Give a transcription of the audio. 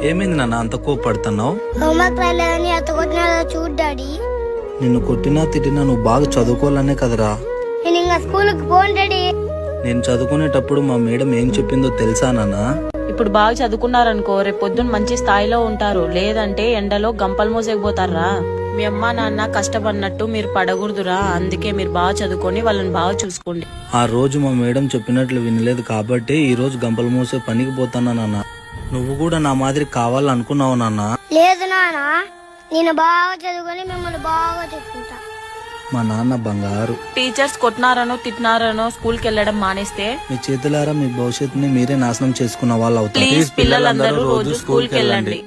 ఏమైంది నాన్న అంత కోపడుతున్నావు? హోంవర్క్ రాలేదని అత్త కొట్టినా చూడు డాడీ. నిన్ను కొట్టినా తిట్టినా నువ్వు బాగా చదువుకోవాలనే కదరా. నేను ఇంకా స్కూల్కి పోను డాడీ. నేను చదువుకునేటప్పుడు మా మేడం ఏం చెప్పిందో తెలుసా నాన్న? ఇప్పుడు బాగా చదువుకున్నారనుకో రేపు పొద్దున్న మంచి స్థాయిలో ఉంటారు, లేదంటే ఎండలో గంపలు మోసేకపోతారా. మీ అమ్మా నాన్న కష్టపడినట్టు మీరు పడకూడదురా. అందుకే మీరు బాగా చదువుకొని వాళ్ళని బాగా చూసుకోండి. ఆ రోజు మా మేడం చెప్పినట్లు వినలేదు కాబట్టి ఈ రోజు గంపలు మోసే పనికి పోతానా నాన్న. నువ్వు కూడా నా మాదిరి కావాలనుకున్నావు నాన్న? లేదు నాన్న, నేను బాగా చదువుకొని మిమ్మల్ని బాగా చూసుకుంటా. మా నాన్న బంగారు. టీచర్స్ కొట్టినారనో తిట్టినారనో స్కూల్కి వెళ్ళడం మానేస్తే మీ చేతులారా మీ భవిష్యత్తుని మీరే నాశనం చేసుకున్న వాళ్ళు అవుతారు. ప్లీజ్ పిల్లలందరూ రోజు స్కూల్కి వెళ్ళండి.